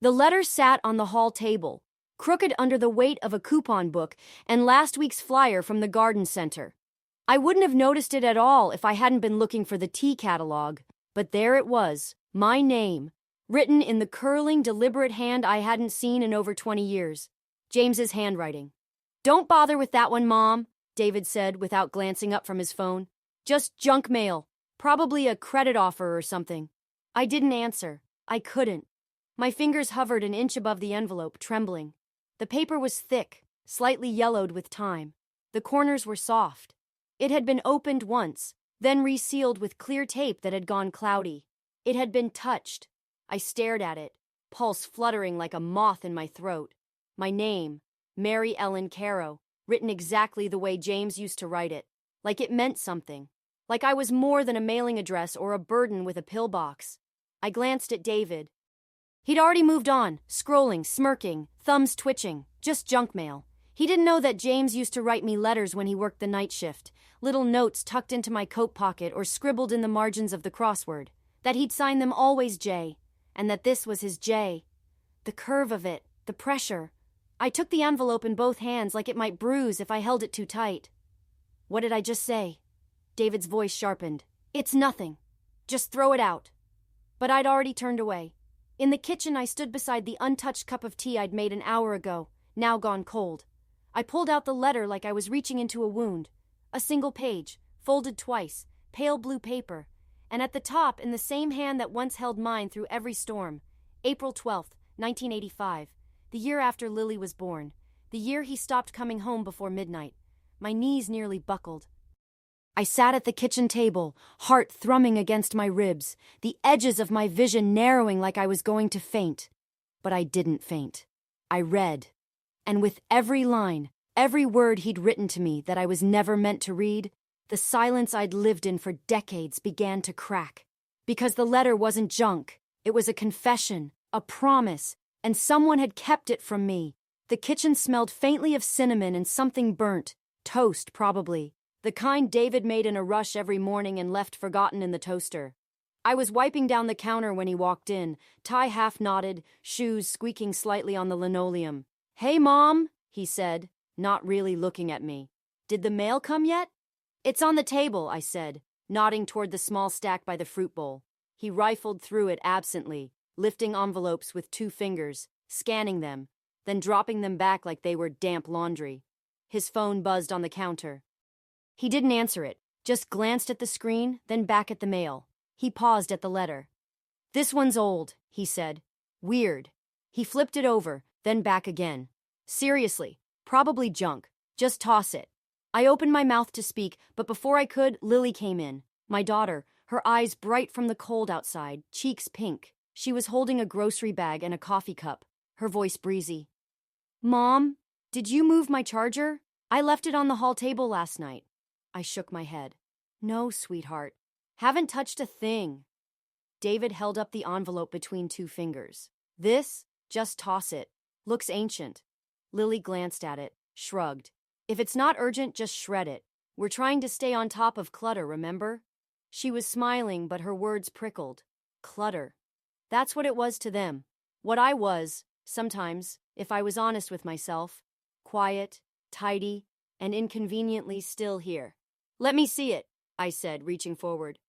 The letter sat on the hall table, crooked under the weight of a coupon book and last week's flyer from the garden center. I wouldn't have noticed it at all if I hadn't been looking for the tea catalog, but there it was, my name, written in the curling, deliberate hand I hadn't seen in over 20 years. James's handwriting. "Don't bother with that one, Mom," David said without glancing up from his phone. "Just junk mail. Probably a credit offer or something." I didn't answer. I couldn't. My fingers hovered an inch above the envelope, trembling. The paper was thick, slightly yellowed with time. The corners were soft. It had been opened once, then resealed with clear tape that had gone cloudy. It had been touched. I stared at it, pulse fluttering like a moth in my throat. My name, Mary Ellen Caro, written exactly the way James used to write it, like it meant something, like I was more than a mailing address or a burden with a pillbox. I glanced at David. He'd already moved on, scrolling, smirking, thumbs twitching, just junk mail. He didn't know that James used to write me letters when he worked the night shift, little notes tucked into my coat pocket or scribbled in the margins of the crossword, that he'd sign them always J, and that this was his J. The curve of it, the pressure. I took the envelope in both hands like it might bruise if I held it too tight. "What did I just say?" David's voice sharpened. "It's nothing. Just throw it out." But I'd already turned away. In the kitchen, I stood beside the untouched cup of tea I'd made an hour ago, now gone cold. I pulled out the letter like I was reaching into a wound. A single page, folded twice, pale blue paper, and at the top, in the same hand that once held mine through every storm, April 12th, 1985, the year after Lily was born, the year he stopped coming home before midnight. My knees nearly buckled. I sat at the kitchen table, heart thrumming against my ribs, the edges of my vision narrowing like I was going to faint. But I didn't faint. I read. And with every line, every word he'd written to me that I was never meant to read, the silence I'd lived in for decades began to crack. Because the letter wasn't junk. It was a confession, a promise, and someone had kept it from me. The kitchen smelled faintly of cinnamon and something burnt. Toast, probably. The kind David made in a rush every morning and left forgotten in the toaster. I was wiping down the counter when he walked in, tie half knotted, shoes squeaking slightly on the linoleum. "Hey, Mom," he said, not really looking at me. "Did the mail come yet?" "It's on the table," I said, nodding toward the small stack by the fruit bowl. He rifled through it absently, lifting envelopes with 2 fingers, scanning them, then dropping them back like they were damp laundry. His phone buzzed on the counter. He didn't answer it, just glanced at the screen, then back at the mail. He paused at the letter. "This one's old," he said. "Weird." He flipped it over, then back again. "Seriously, probably junk. Just toss it." I opened my mouth to speak, but before I could, Lily came in. My daughter, her eyes bright from the cold outside, cheeks pink. She was holding a grocery bag and a coffee cup, her voice breezy. "Mom, did you move my charger? I left it on the hall table last night." I shook my head. "No, sweetheart. Haven't touched a thing." David held up the envelope between 2 fingers. "This? Just toss it. Looks ancient." Lily glanced at it, shrugged. "If it's not urgent, just shred it. We're trying to stay on top of clutter, remember?" She was smiling, but her words prickled. Clutter. That's what it was to them. What I was, sometimes, if I was honest with myself. Quiet, tidy, and inconveniently still here. "Let me see it," I said, reaching forward.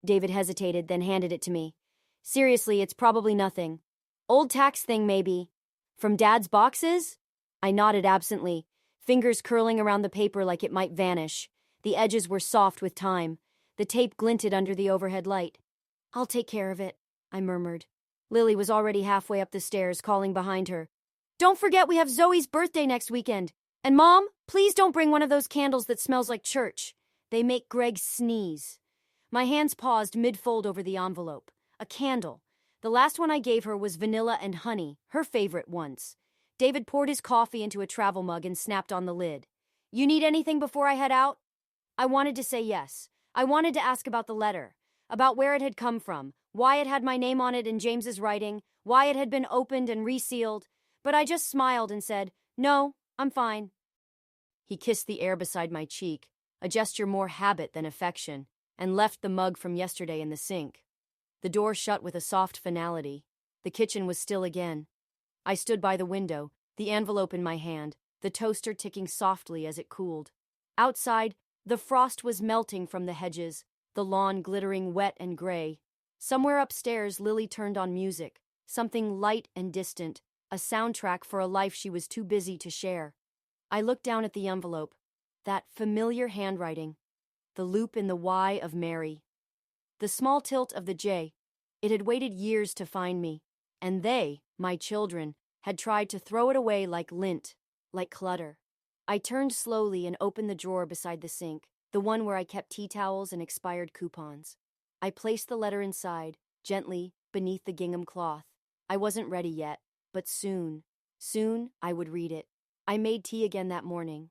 David hesitated, then handed it to me. "Seriously, it's probably nothing. Old tax thing, maybe. From Dad's boxes?" I nodded absently, fingers curling around the paper like it might vanish. The edges were soft with time. The tape glinted under the overhead light. "I'll take care of it," I murmured. Lily was already halfway up the stairs, calling behind her. "Don't forget we have Zoe's birthday next weekend. And Mom, please don't bring one of those candles that smells like church. They make Greg sneeze." My hands paused mid-fold over the envelope. A candle. The last one I gave her was vanilla and honey, her favorite once. David poured his coffee into a travel mug and snapped on the lid. "You need anything before I head out?" I wanted to say yes. I wanted to ask about the letter, about where it had come from, why it had my name on it in James's writing, why it had been opened and resealed, but I just smiled and said, "No, I'm fine." He kissed the air beside my cheek, a gesture more habit than affection, and left the mug from yesterday in the sink. The door shut with a soft finality. The kitchen was still again. I stood by the window, the envelope in my hand, the toaster ticking softly as it cooled. Outside, the frost was melting from the hedges, the lawn glittering wet and gray. Somewhere upstairs, Lily turned on music, something light and distant, a soundtrack for a life she was too busy to share. I looked down at the envelope. That familiar handwriting. The loop in the Y of Mary. The small tilt of the J. It had waited years to find me. And they, my children, had tried to throw it away like lint, like clutter. I turned slowly and opened the drawer beside the sink, the one where I kept tea towels and expired coupons. I placed the letter inside, gently, beneath the gingham cloth. I wasn't ready yet, but soon I would read it. I made tea again that morning.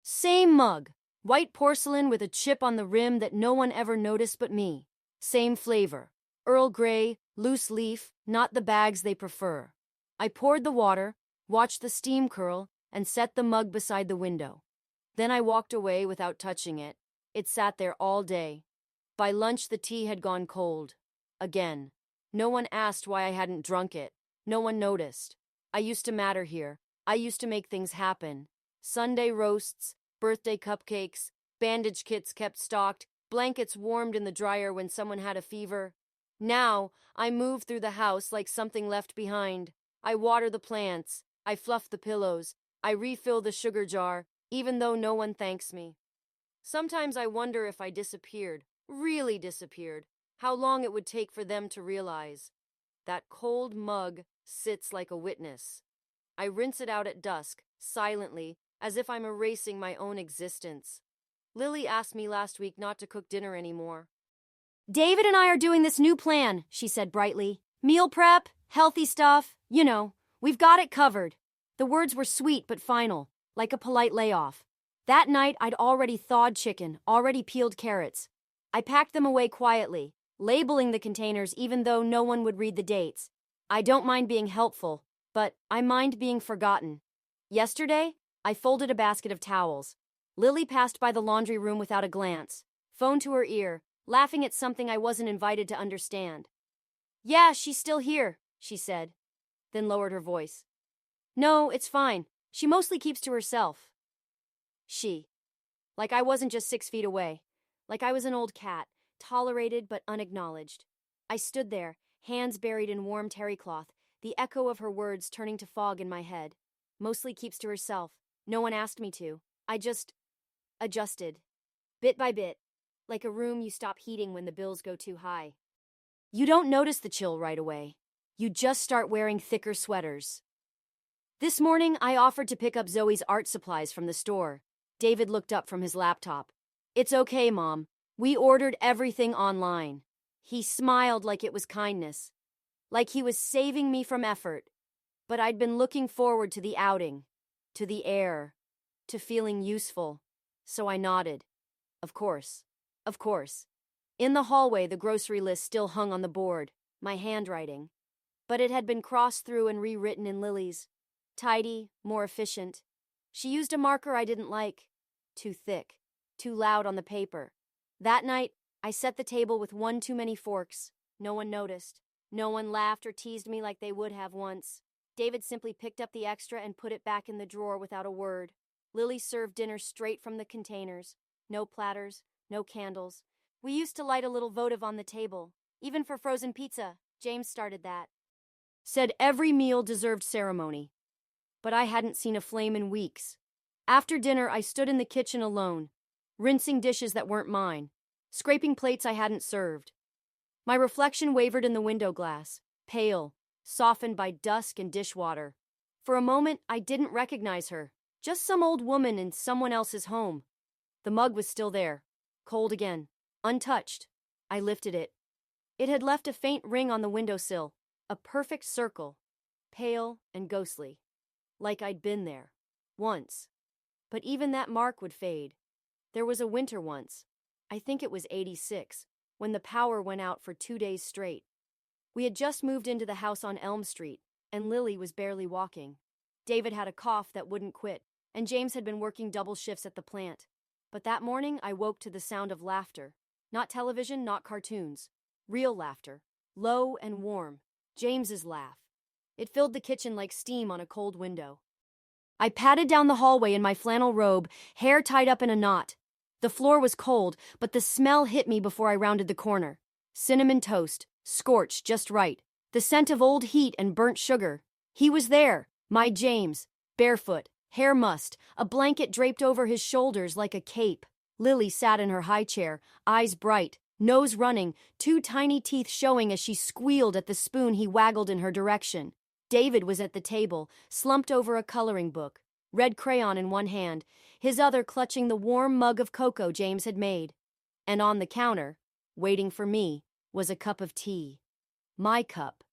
Same mug, white porcelain with a chip on the rim that no one ever noticed but me. Same flavor, Earl Grey, loose leaf, not the bags they prefer. I poured the water, watched the steam curl, and set the mug beside the window. Then I walked away without touching it. It sat there all day. By lunch the tea had gone cold. Again. No one asked why I hadn't drunk it. No one noticed. I used to matter here. I used to make things happen. Sunday roasts, birthday cupcakes, bandage kits kept stocked, blankets warmed in the dryer when someone had a fever. Now, I move through the house like something left behind. I water the plants. I fluff the pillows. I refill the sugar jar, even though no one thanks me. Sometimes I wonder if I disappeared, really disappeared, how long it would take for them to realize. That cold mug sits like a witness. I rinse it out at dusk, silently, as if I'm erasing my own existence. Lily asked me last week not to cook dinner anymore. David and I are doing this new plan, she said brightly. Meal prep, healthy stuff, we've got it covered. The words were sweet but final, like a polite layoff. That night I'd already thawed chicken, already peeled carrots. I packed them away quietly, labeling the containers even though no one would read the dates. I don't mind being helpful, but I mind being forgotten. Yesterday, I folded a basket of towels. Lily passed by the laundry room without a glance, phone to her ear, laughing at something I wasn't invited to understand. Yeah, she's still here, she said, then lowered her voice. No, it's fine. She mostly keeps to herself. She. Like I wasn't just 6 feet away. Like I was an old cat, tolerated but unacknowledged. I stood there, hands buried in warm terry cloth, the echo of her words turning to fog in my head. Mostly keeps to herself. No one asked me to. I just adjusted. Bit by bit. Like a room you stop heating when the bills go too high. You don't notice the chill right away. You just start wearing thicker sweaters. This morning, I offered to pick up Zoe's art supplies from the store. David looked up from his laptop. It's okay, Mom. We ordered everything online. He smiled like it was kindness. Like he was saving me from effort. But I'd been looking forward to the outing, to the air, to feeling useful. So I nodded. Of course. Of course. In the hallway, the grocery list still hung on the board, my handwriting. But it had been crossed through and rewritten in Lily's. Tidy, more efficient. She used a marker I didn't like. Too thick, too loud on the paper. That night, I set the table with one too many forks. No one noticed. No one laughed or teased me like they would have once. David simply picked up the extra and put it back in the drawer without a word. Lily served dinner straight from the containers. No platters, no candles. We used to light a little votive on the table. Even for frozen pizza, James started that. Said every meal deserved ceremony. But I hadn't seen a flame in weeks. After dinner, I stood in the kitchen alone, rinsing dishes that weren't mine, scraping plates I hadn't served. My reflection wavered in the window glass, pale, softened by dusk and dishwater. For a moment, I didn't recognize her, just some old woman in someone else's home. The mug was still there, cold again, untouched. I lifted it. It had left a faint ring on the windowsill, a perfect circle, pale and ghostly. Like I'd been there. Once. But even that mark would fade. There was a winter once. I think it was 86, when the power went out for 2 days straight. We had just moved into the house on Elm Street, and Lily was barely walking. David had a cough that wouldn't quit, and James had been working double shifts at the plant. But that morning, I woke to the sound of laughter. Not television, not cartoons. Real laughter. Low and warm. James's laugh. It filled the kitchen like steam on a cold window. I padded down the hallway in my flannel robe, hair tied up in a knot. The floor was cold, but the smell hit me before I rounded the corner. Cinnamon toast, scorched just right. The scent of old heat and burnt sugar. He was there, my James, barefoot, hair mussed, a blanket draped over his shoulders like a cape. Lily sat in her high chair, eyes bright, nose running, two tiny teeth showing as she squealed at the spoon he waggled in her direction. David was at the table, slumped over a coloring book, red crayon in one hand, his other clutching the warm mug of cocoa James had made. And on the counter, waiting for me, was a cup of tea. My cup.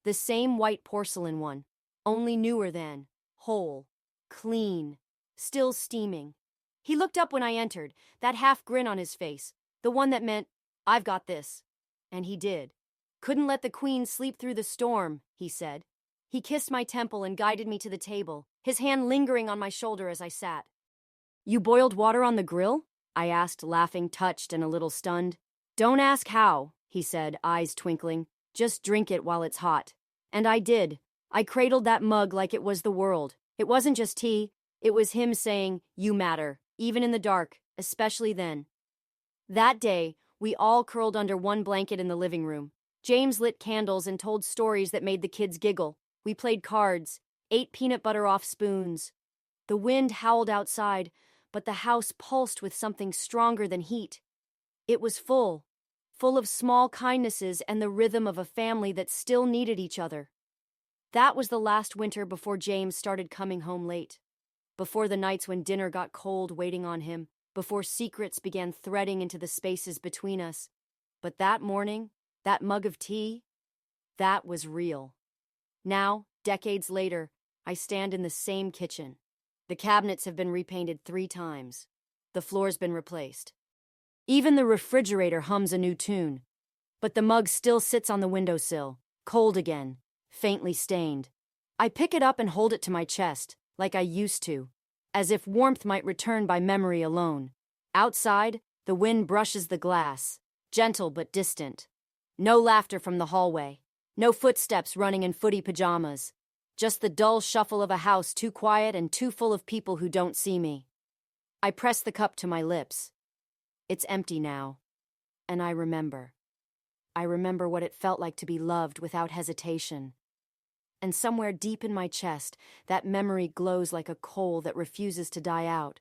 The same white porcelain one, only newer than, whole, clean, still steaming. He looked up when I entered, that half grin on his face, the one that meant, I've got this. And he did. Couldn't let the queen sleep through the storm, he said. He kissed my temple and guided me to the table, his hand lingering on my shoulder as I sat. You boiled water on the grill? I asked, laughing, touched, and a little stunned. Don't ask how, he said, eyes twinkling. Just drink it while it's hot. And I did. I cradled that mug like it was the world. It wasn't just tea. It was him saying, you matter, even in the dark, especially then. That day, we all curled under one blanket in the living room. James lit candles and told stories that made the kids giggle. We played cards, ate peanut butter off spoons. The wind howled outside, but the house pulsed with something stronger than heat. It was full of small kindnesses and the rhythm of a family that still needed each other. That was the last winter before James started coming home late. Before the nights when dinner got cold waiting on him, before secrets began threading into the spaces between us. But that morning, that mug of tea, that was real. Now, decades later, I stand in the same kitchen. The cabinets have been repainted 3 times. The floor's been replaced. Even the refrigerator hums a new tune. But the mug still sits on the windowsill, cold again, faintly stained. I pick it up and hold it to my chest, like I used to, as if warmth might return by memory alone. Outside, the wind brushes the glass, gentle but distant. No laughter from the hallway. No footsteps running in footy pajamas. Just the dull shuffle of a house too quiet and too full of people who don't see me. I press the cup to my lips. It's empty now. And I remember. I remember what it felt like to be loved without hesitation. And somewhere deep in my chest, that memory glows like a coal that refuses to die out.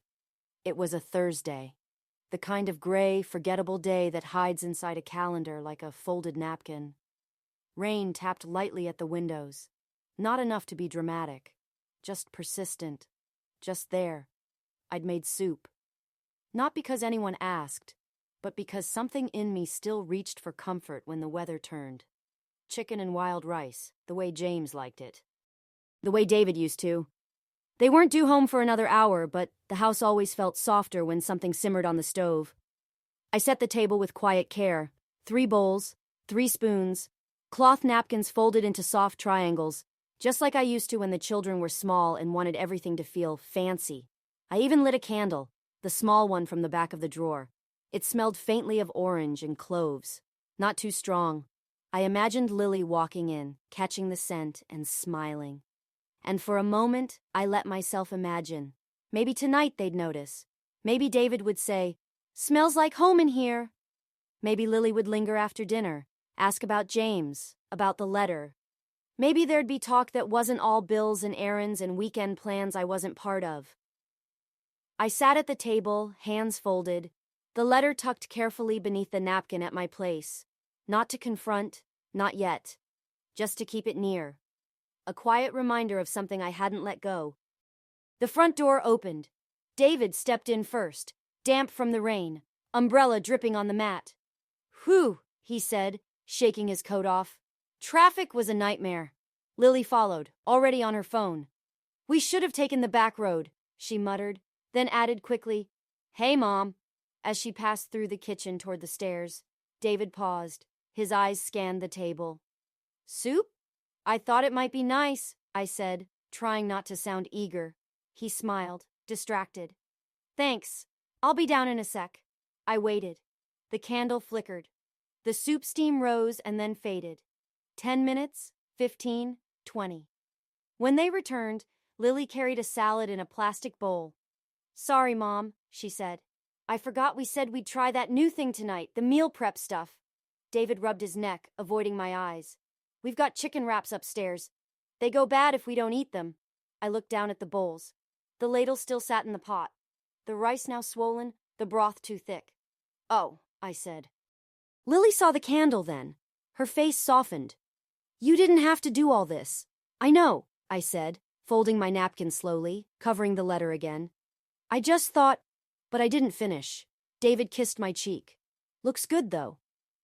It was a Thursday. The kind of gray, forgettable day that hides inside a calendar like a folded napkin. Rain tapped lightly at the windows. Not enough to be dramatic. Just persistent. Just there. I'd made soup. Not because anyone asked, but because something in me still reached for comfort when the weather turned. Chicken and wild rice, the way James liked it. The way David used to. They weren't due home for another hour, but the house always felt softer when something simmered on the stove. I set the table with quiet care. 3 bowls, 3 spoons, cloth napkins folded into soft triangles, just like I used to when the children were small and wanted everything to feel fancy. I even lit a candle, the small one from the back of the drawer. It smelled faintly of orange and cloves. Not too strong. I imagined Lily walking in, catching the scent, and smiling. And for a moment, I let myself imagine. Maybe tonight they'd notice. Maybe David would say, "Smells like home in here." Maybe Lily would linger after dinner, ask about James, about the letter. Maybe there'd be talk that wasn't all bills and errands and weekend plans I wasn't part of. I sat at the table, hands folded, the letter tucked carefully beneath the napkin at my place. Not to confront, not yet. Just to keep it near. A quiet reminder of something I hadn't let go. The front door opened. David stepped in first, damp from the rain, umbrella dripping on the mat. "Whew," he said, shaking his coat off. Traffic was a nightmare. Lily followed, already on her phone. "We should have taken the back road," she muttered, then added quickly, "Hey, Mom." As she passed through the kitchen toward the stairs, David paused. His eyes scanned the table. "Soup? I thought it might be nice," I said, trying not to sound eager. He smiled, distracted. "Thanks. I'll be down in a sec." I waited. The candle flickered. The soup steam rose and then faded. 10 minutes, 15, 20. When they returned, Lily carried a salad in a plastic bowl. Sorry, Mom, she said. I forgot we said we'd try that new thing tonight, the meal prep stuff. David rubbed his neck, avoiding my eyes. We've got chicken wraps upstairs. They go bad if we don't eat them. I looked down at the bowls. The ladle still sat in the pot. The rice now swollen, the broth too thick. Oh, I said. Lily saw the candle then. Her face softened. You didn't have to do all this. I know, I said, folding my napkin slowly, covering the letter again. I just thought, but I didn't finish. David kissed my cheek. Looks good, though.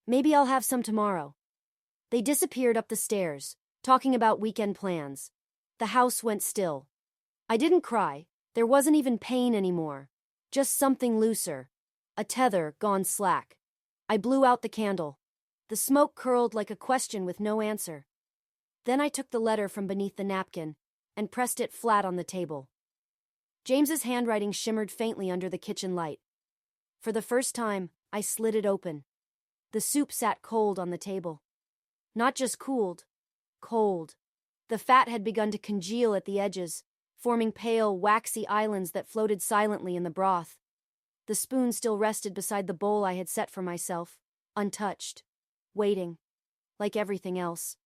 Maybe I'll have some tomorrow. They disappeared up the stairs, talking about weekend plans. The house went still. I didn't cry. There wasn't even pain anymore. Just something looser. A tether gone slack. I blew out the candle. The smoke curled like a question with no answer. Then I took the letter from beneath the napkin and pressed it flat on the table. James's handwriting shimmered faintly under the kitchen light. For the first time, I slid it open. The soup sat cold on the table. Not just cooled, cold. The fat had begun to congeal at the edges, forming pale, waxy islands that floated silently in the broth. The spoon still rested beside the bowl I had set for myself, untouched, waiting, like everything else.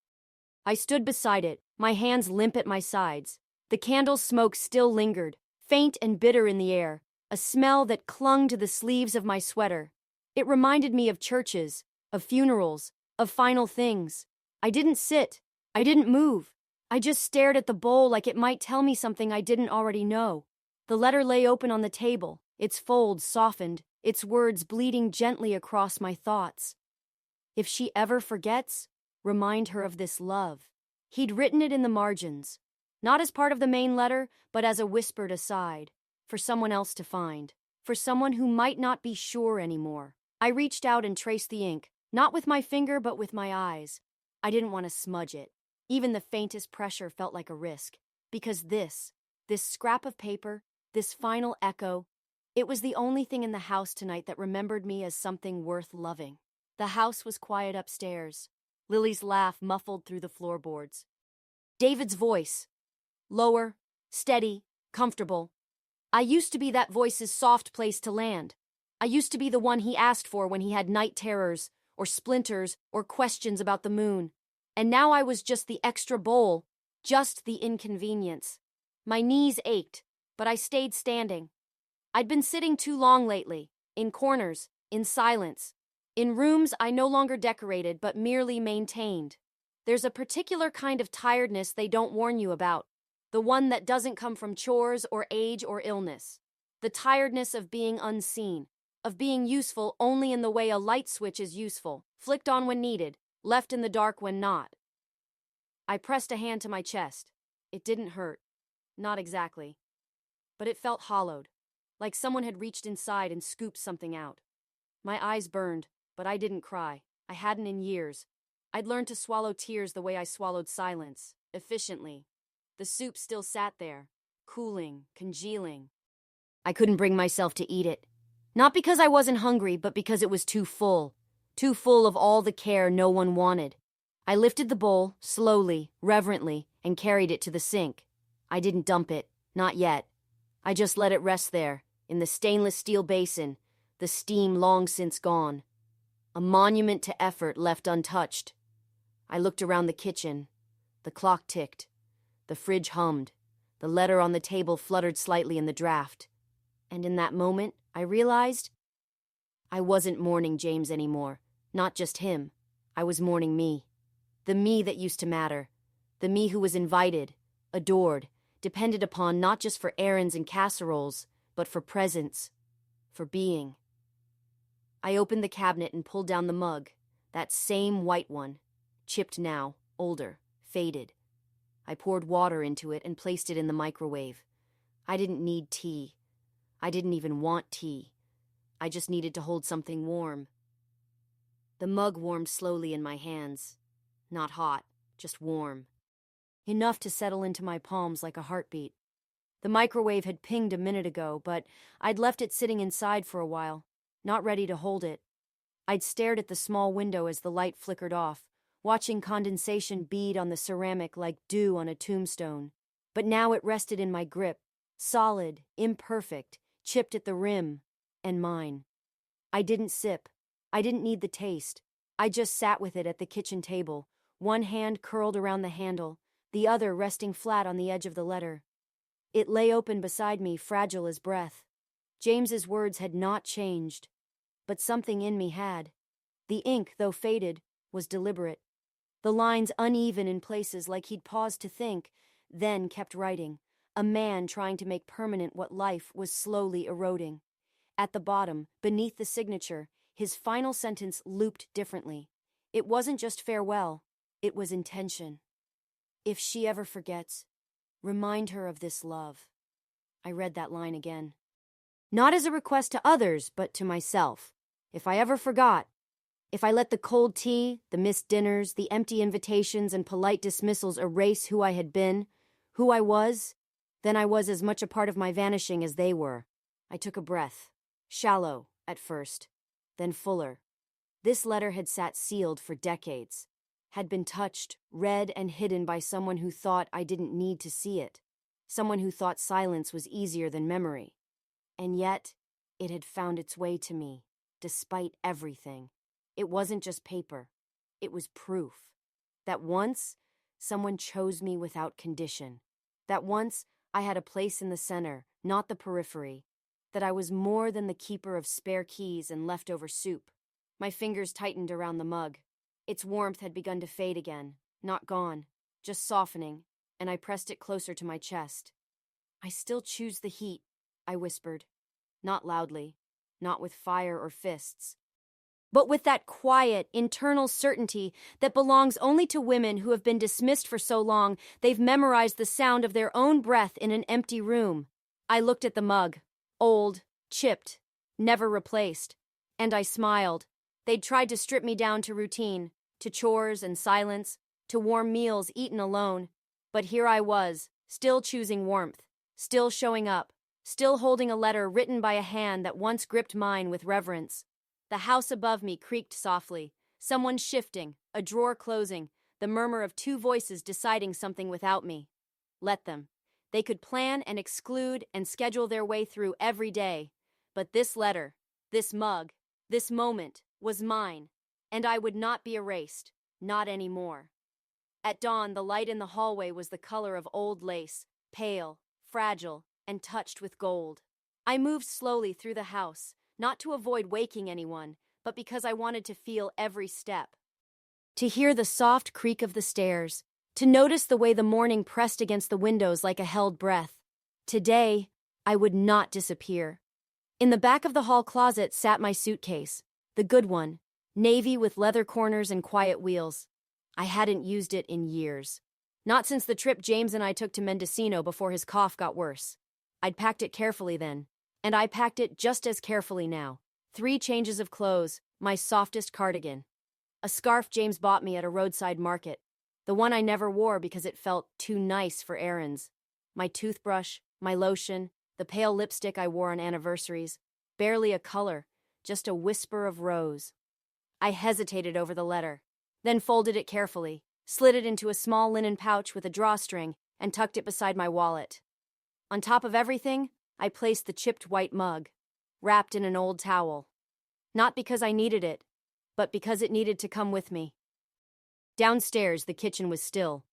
I stood beside it, my hands limp at my sides. The candle's smoke still lingered, faint and bitter in the air, a smell that clung to the sleeves of my sweater. It reminded me of churches, of funerals, of final things. I didn't sit. I didn't move. I just stared at the bowl like it might tell me something I didn't already know. The letter lay open on the table, its folds softened, its words bleeding gently across my thoughts. If she ever forgets, remind her of this love. He'd written it in the margins, not as part of the main letter, but as a whispered aside, for someone else to find, for someone who might not be sure anymore. I reached out and traced the ink, not with my finger but with my eyes. I didn't want to smudge it. Even the faintest pressure felt like a risk, because this scrap of paper, this final echo, it was the only thing in the house tonight that remembered me as something worth loving. The house was quiet upstairs. Lily's laugh muffled through the floorboards. David's voice. Lower, steady, comfortable. I used to be that voice's soft place to land. I used to be the one he asked for when he had night terrors, or splinters, or questions about the moon. And now I was just the extra bowl, just the inconvenience. My knees ached, but I stayed standing. I'd been sitting too long lately, in corners, in silence, in rooms I no longer decorated but merely maintained. There's a particular kind of tiredness they don't warn you about, the one that doesn't come from chores or age or illness. The tiredness of being unseen, of being useful only in the way a light switch is useful, flicked on when needed, left in the dark when not. I pressed a hand to my chest. It didn't hurt. Not exactly. But it felt hollowed, like someone had reached inside and scooped something out. My eyes burned, but I didn't cry. I hadn't in years. I'd learned to swallow tears the way I swallowed silence, efficiently. The soup still sat there, cooling, congealing. I couldn't bring myself to eat it. Not because I wasn't hungry, but because it was too full of all the care no one wanted. I lifted the bowl, slowly, reverently, and carried it to the sink. I didn't dump it, not yet. I just let it rest there, in the stainless steel basin, the steam long since gone. A monument to effort left untouched. I looked around the kitchen. The clock ticked. The fridge hummed. The letter on the table fluttered slightly in the draft. And in that moment, I realized I wasn't mourning James anymore. Not just him. I was mourning me. The me that used to matter. The me who was invited, adored, depended upon not just for errands and casseroles, but for presence, for being. I opened the cabinet and pulled down the mug, that same white one, chipped now, older, faded. I poured water into it and placed it in the microwave. I didn't need tea. I didn't even want tea. I just needed to hold something warm. The mug warmed slowly in my hands. Not hot, just warm. Enough to settle into my palms like a heartbeat. The microwave had pinged a minute ago, but I'd left it sitting inside for a while, not ready to hold it. I'd stared at the small window as the light flickered off, watching condensation bead on the ceramic like dew on a tombstone. But now it rested in my grip, solid, imperfect, chipped at the rim, and mine. I didn't sip. I didn't need the taste. I just sat with it at the kitchen table, one hand curled around the handle, the other resting flat on the edge of the letter. It lay open beside me, fragile as breath. James's words had not changed, but something in me had. The ink, though faded, was deliberate. The lines uneven in places like he'd paused to think, then kept writing, a man trying to make permanent what life was slowly eroding. At the bottom, beneath the signature, his final sentence looped differently. It wasn't just farewell, it was intention. If she ever forgets, remind her of this love. I read that line again. Not as a request to others, but to myself. If I ever forgot, if I let the cold tea, the missed dinners, the empty invitations and polite dismissals erase who I had been, who I was, then I was as much a part of my vanishing as they were. I took a breath. Shallow, at first, then fuller. This letter had sat sealed for decades, had been touched, read, and hidden by someone who thought I didn't need to see it, someone who thought silence was easier than memory. And yet, it had found its way to me, despite everything. It wasn't just paper. It was proof. That once, someone chose me without condition. That once, I had a place in the center, not the periphery. That I was more than the keeper of spare keys and leftover soup. My fingers tightened around the mug. Its warmth had begun to fade again, not gone, just softening, and I pressed it closer to my chest. I still choose the heat, I whispered. Not loudly, not with fire or fists, but with that quiet, internal certainty that belongs only to women who have been dismissed for so long they've memorized the sound of their own breath in an empty room. I looked at the mug. Old, chipped, never replaced. And I smiled. They'd tried to strip me down to routine, to chores and silence, to warm meals eaten alone. But here I was, still choosing warmth, still showing up, still holding a letter written by a hand that once gripped mine with reverence. The house above me creaked softly, someone shifting, a drawer closing, the murmur of two voices deciding something without me. Let them. They could plan and exclude and schedule their way through every day. But this letter, this mug, this moment was mine, and I would not be erased, not anymore. At dawn, the light in the hallway was the color of old lace, pale, fragile, and touched with gold. I moved slowly through the house, not to avoid waking anyone, but because I wanted to feel every step. To hear the soft creak of the stairs, to notice the way the morning pressed against the windows like a held breath. Today, I would not disappear. In the back of the hall closet sat my suitcase, the good one, navy with leather corners and quiet wheels. I hadn't used it in years. Not since the trip James and I took to Mendocino before his cough got worse. I'd packed it carefully then, and I packed it just as carefully now. 3 changes of clothes, my softest cardigan. A scarf James bought me at a roadside market. The one I never wore because it felt too nice for errands. My toothbrush, my lotion, the pale lipstick I wore on anniversaries. Barely a color, just a whisper of rose. I hesitated over the letter, then folded it carefully, slid it into a small linen pouch with a drawstring, and tucked it beside my wallet. On top of everything, I placed the chipped white mug, wrapped in an old towel. Not because I needed it, but because it needed to come with me. Downstairs, the kitchen was still.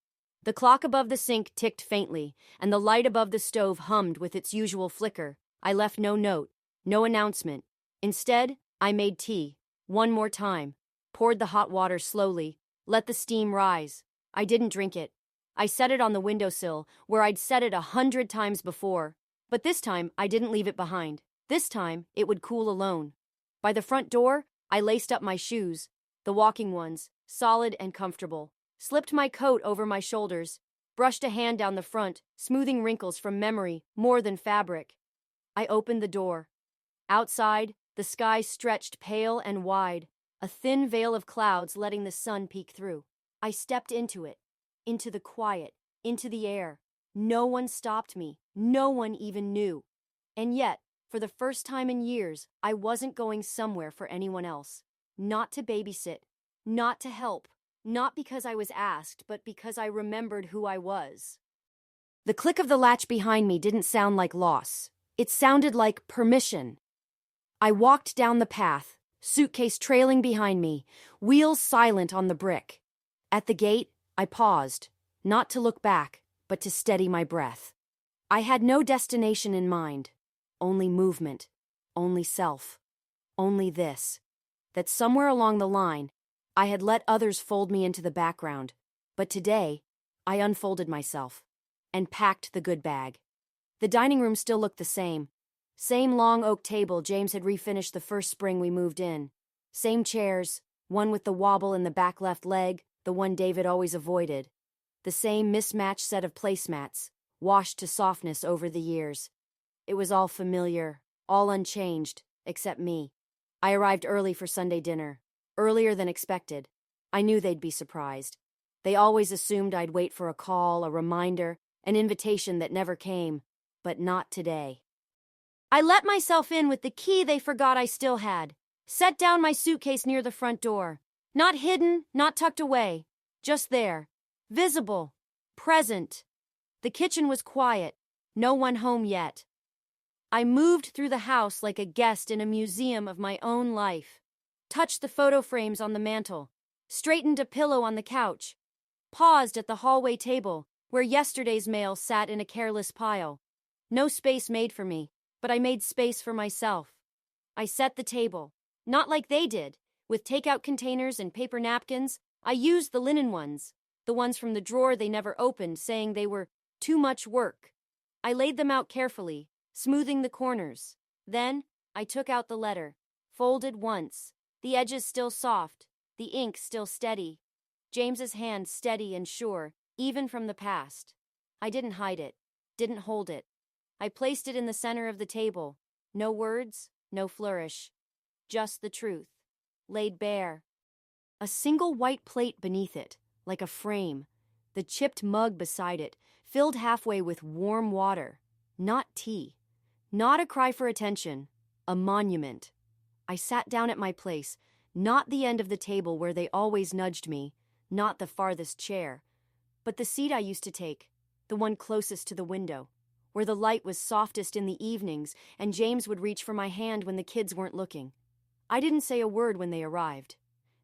The clock above the sink ticked faintly, and the light above the stove hummed with its usual flicker. I left no note, no announcement. Instead, I made tea, one more time, poured the hot water slowly, let the steam rise. I didn't drink it. I set it on the windowsill, where I'd set it 100 times before. But this time, I didn't leave it behind. This time, it would cool alone. By the front door, I laced up my shoes, the walking ones, solid and comfortable, slipped my coat over my shoulders, brushed a hand down the front, smoothing wrinkles from memory more than fabric. I opened the door. Outside, the sky stretched pale and wide, a thin veil of clouds letting the sun peek through. I stepped into it, into the quiet, into the air. No one stopped me. No one even knew. And yet, for the first time in years, I wasn't going somewhere for anyone else. Not to babysit. Not to help. Not because I was asked, but because I remembered who I was. The click of the latch behind me didn't sound like loss. It sounded like permission. I walked down the path, suitcase trailing behind me, wheels silent on the brick. At the gate, I paused, not to look back, but to steady my breath. I had no destination in mind, only movement, only self, only this, that somewhere along the line, I had let others fold me into the background, but today, I unfolded myself and packed the good bag. The dining room still looked the same. Same long oak table James had refinished the first spring we moved in. Same chairs, one with the wobble in the back left leg, the one David always avoided. The same mismatched set of placemats, washed to softness over the years. It was all familiar, all unchanged, except me. I arrived early for Sunday dinner, earlier than expected. I knew they'd be surprised. They always assumed I'd wait for a call, a reminder, an invitation that never came, but not today. I let myself in with the key they forgot I still had, set down my suitcase near the front door. Not hidden, not tucked away, just there, visible, present. The kitchen was quiet, no one home yet. I moved through the house like a guest in a museum of my own life, touched the photo frames on the mantel, straightened a pillow on the couch, paused at the hallway table where yesterday's mail sat in a careless pile. No space made for me, but I made space for myself. I set the table, not like they did, with takeout containers and paper napkins. I used the linen ones, the ones from the drawer they never opened, saying they were too much work. I laid them out carefully, smoothing the corners. Then, I took out the letter, folded once, the edges still soft, the ink still steady. James's hand steady and sure, even from the past. I didn't hide it, didn't hold it. I placed it in the center of the table. No words, no flourish. Just the truth, laid bare. A single white plate beneath it, like a frame. The chipped mug beside it, filled halfway with warm water. Not tea. Not a cry for attention. A monument. I sat down at my place, not the end of the table where they always nudged me, not the farthest chair, but the seat I used to take, the one closest to the window, where the light was softest in the evenings and James would reach for my hand when the kids weren't looking. I didn't say a word when they arrived.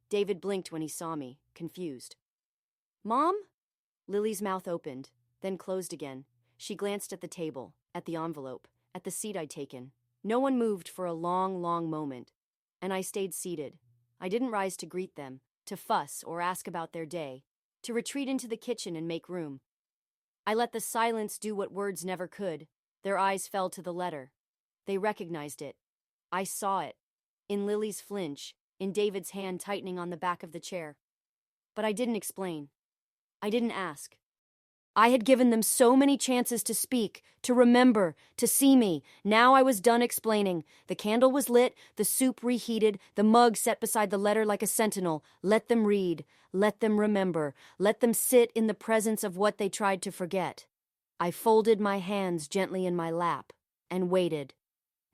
David blinked when he saw me, confused. "Mom?" Lily's mouth opened, then closed again. She glanced at the table, at the envelope, at the seat I'd taken. No one moved for a long, long moment, and I stayed seated. I didn't rise to greet them, to fuss or ask about their day, to retreat into the kitchen and make room. I let the silence do what words never could. Their eyes fell to the letter. They recognized it. I saw it. In Lily's flinch, in David's hand tightening on the back of the chair. But I didn't explain. I didn't ask. I had given them so many chances to speak, to remember, to see me. Now I was done explaining. The candle was lit, the soup reheated, the mug set beside the letter like a sentinel. Let them read. Let them remember. Let them sit in the presence of what they tried to forget. I folded my hands gently in my lap and waited.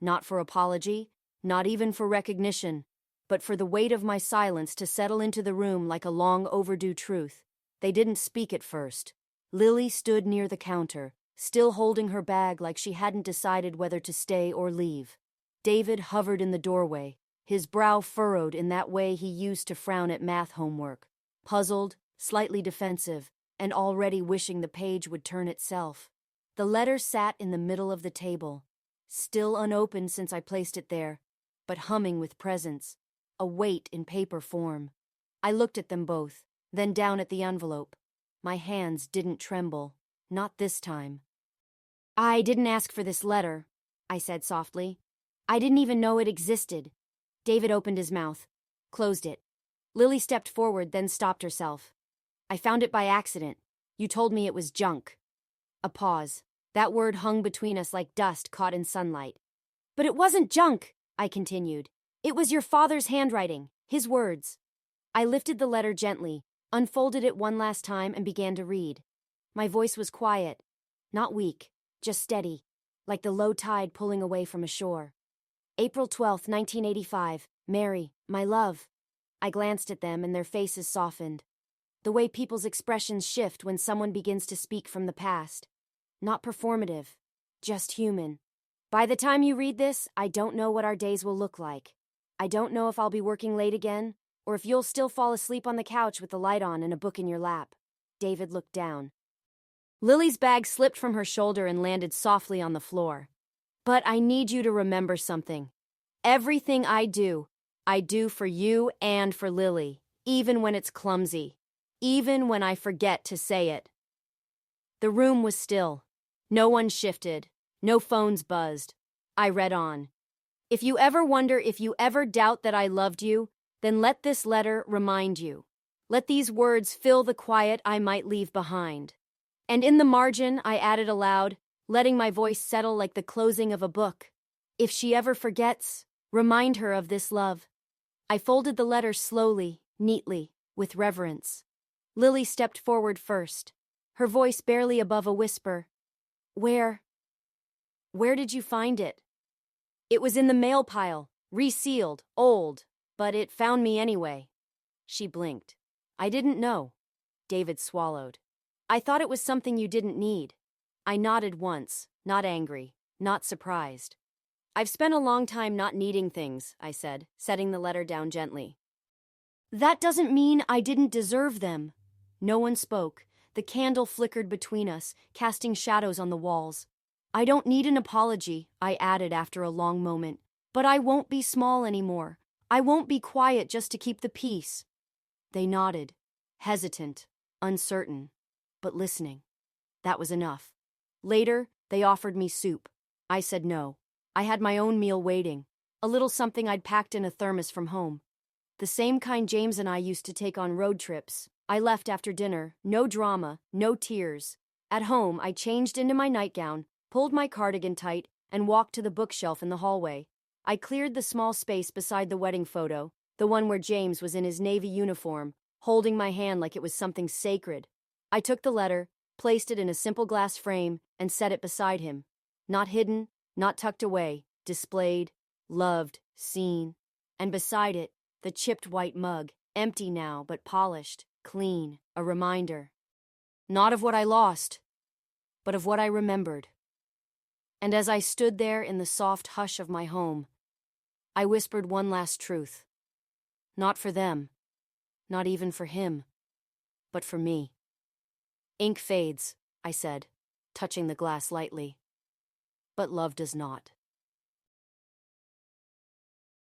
Not for apology, not even for recognition, but for the weight of my silence to settle into the room like a long overdue truth. They didn't speak at first. Lily stood near the counter, still holding her bag like she hadn't decided whether to stay or leave. David hovered in the doorway, his brow furrowed in that way he used to frown at math homework, puzzled, slightly defensive, and already wishing the page would turn itself. The letter sat in the middle of the table, still unopened since I placed it there, but humming with presence, a weight in paper form. I looked at them both, then down at the envelope. My hands didn't tremble, not this time. "I didn't ask for this letter," I said softly. "I didn't even know it existed." David opened his mouth, closed it. Lily stepped forward, then stopped herself. "I found it by accident. You told me it was junk." A pause. That word hung between us like dust caught in sunlight. "But it wasn't junk," I continued. "It was your father's handwriting, his words." I lifted the letter gently, unfolded it one last time, and began to read. My voice was quiet, not weak, just steady, like the low tide pulling away from a shore. "April 12th, 1985. Mary, my love." I glanced at them and their faces softened. The way people's expressions shift when someone begins to speak from the past. Not performative, just human. By the time you read this, I don't know what our days will look like. I don't know if I'll be working late again, or if you'll still fall asleep on the couch with the light on and a book in your lap. David looked down. Lily's bag slipped from her shoulder and landed softly on the floor. But I need you to remember something. Everything I do for you and for Lily, even when it's clumsy, even when I forget to say it. The room was still. No one shifted. No phones buzzed. I read on. If you ever wonder, if you ever doubt that I loved you, then let this letter remind you. Let these words fill the quiet I might leave behind. And in the margin, I added aloud, letting my voice settle like the closing of a book. If she ever forgets, remind her of this love. I folded the letter slowly, neatly, with reverence. Lily stepped forward first, her voice barely above a whisper. Where did you find it? It was in the mail pile, resealed, old, but it found me anyway. She blinked. I didn't know. David swallowed. I thought it was something you didn't need. I nodded once, not angry, not surprised. I've spent a long time not needing things, I said, setting the letter down gently. That doesn't mean I didn't deserve them. No one spoke. The candle flickered between us, casting shadows on the walls. I don't need an apology, I added after a long moment, but I won't be small anymore. I won't be quiet just to keep the peace. They nodded, hesitant, uncertain, but listening. That was enough. Later, they offered me soup. I said no. I had my own meal waiting, a little something I'd packed in a thermos from home. The same kind James and I used to take on road trips. I left after dinner, no drama, no tears. At home, I changed into my nightgown, pulled my cardigan tight, and walked to the bookshelf in the hallway. I cleared the small space beside the wedding photo, the one where James was in his Navy uniform, holding my hand like it was something sacred. I took the letter, placed it in a simple glass frame, and set it beside him. Not hidden, not tucked away, displayed, loved, seen. And beside it, the chipped white mug, empty now but polished, clean, a reminder. Not of what I lost, but of what I remembered. And as I stood there in the soft hush of my home, I whispered one last truth. Not for them, not even for him, but for me. Ink fades, I said, touching the glass lightly. But love does not.